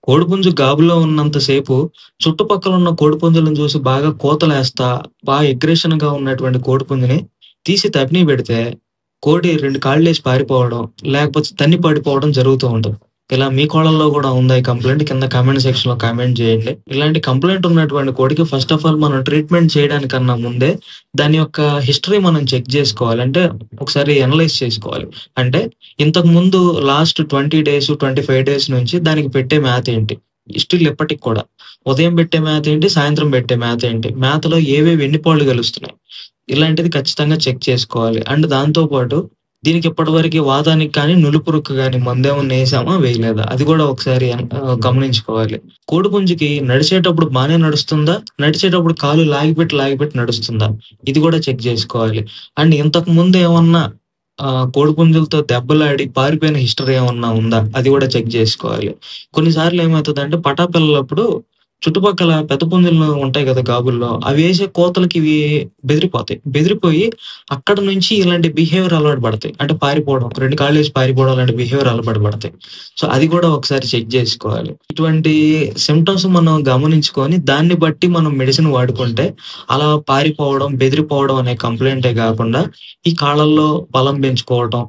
కోడిపుంజు గాబులో ఉన్నంత సేపు చుట్టుపక్కల ఉన్న కోడిపుంజులను చూసి బాగా కోతలేస్తా, ఎగ్రెషన్‌గా ఉన్నటువంటి కోడిపుంజిని తీసి తప్ని పెడితే, కోడి 2 కాళ్ళేసి పారిపోవడం, లేకపోతే తన్ని పడిపోవడం జరుగుతూ ఉంటది. ఇలా మీ కోళ్ళల్లో గూడా ఉందా ఈ కంప్లెయింట్? కింద కామెంట్ సెక్షన్‌లో కామెంట్ జేయండి. ఇలాంటి కంప్లెయింట్ ఉన్నటువంటి కోడికి ఫస్ట్ ఆఫ్ ఆల్ మనం ట్రీట్మెంట్ చేయడానికన్నా ముందే దాని యొక్క హిస్టరీ మనం చెక్ జేసుకోవాలి. అంటే ఒకసారి అనలైజ్ చేసుకోవాలి. అంటే ఇంతకుముందు లాస్ట్ 20 డేస్, 25 డేస్ నుంచి దానికి పెట్టే మేతేంటి? స్టిల్ ఇప్పటికి కూడా. ఉదయం పెట్టే మేతేంటి? సాయంత్రం పెట్టే మేతేంటి? మేతలో ఏవేవి ఎన్ని పాళ్ళు కలుస్తున్నాయి? ఇలాంటిది ఖచ్చితంగా చెక్ చేసుకోవాలి. అండ్ దాంతో పాటు దీనికి ఇప్పటివరకి వాతానికి కానీ, నులుపురుగుకి గాని మందేమన్నా ఏసామా? వేయలేదా? అది గూడా ఒకసారి గమనించుకోవాలి. కోడిపుంజికి నడిచేటప్పుడు బానే నడుస్తుందా? నడిచేటప్పుడు కాలు లాగిపెట్టి, లాగిపెట్టి నడుస్తుందా? ఇది గూడా చెక్ జేసుకోవాలి. అండ్ ఇంతకు ముందు ఏమన్నా కోడిపుంజులతో దెబ్బలాడి పారిపోయిన హిస్టరీ ఏమన్నా ఉందా? అది గూడా చెక్ జేసుకోవాలి. కొన్ని సార్లు ఏమైతదంటే పటాపిల్లలప్పుడు చుట్టుపక్కల పెద్ద పుంజులు ఉంటాయి గదా! గాబుల్లో. అవేసే కోతలకి ఇవి బెదిరిపోతాయి. బెదిరిపోయి అక్కడి నుంచి ఇలాంటి బిహేవియర్ అలవాటు పడతాయి. అంటే పారిపోవడం, 2 కాళ్ళేసి పారిపోవడం లాంటి బిహేవియర్ అలవాటు పడతాయి. సో, అది గూడా ఒకసారి చెక్ జేసుకోవాలి. ఇటువంటి సింప్టమ్స్ మనం గమనించుకొని దాన్ని బట్టి మనం మెడిసిన్ వాడుకుంటే అలా పారిపోవడం, బెదిరిపోవడం అనే కంప్లెయింటే గాకుండా ఈ కాళ్ళల్లో బలం పెంచుకోవటం,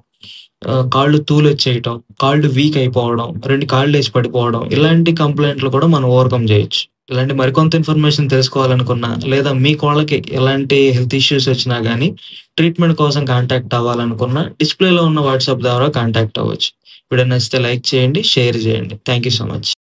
కాళ్ళు తూలొచ్చేయటం, కాళ్ళు వీక్ అయిపోవడం, 2 కాళ్ళేసి పడిపోవడం ఇలాంటి కంప్లెయింట్‌లు కూడా మనం ఓవర్‌కమ్ జేయొచ్చు. ఇలాంటి మరికొంత ఇన్ఫర్మేషన్ తెలుసుకోవాలనుకున్నా, లేదా మీ కోళ్ళకి ఎలాంటి హెల్త్ ఇష్యూస్ వచ్చినా గానీ, ట్రీట్మెంట్ కోసం కాంటాక్ట్ అవ్వాలనుకున్నా, డిస్‌ప్లేలో ఉన్న వాట్సాప్ ద్వారా కాంటాక్ట్ అవ్వచ్చు. వీడియో నచ్చితే లైక్ చేయండి, షేర్ జేయండి. Thank you so much.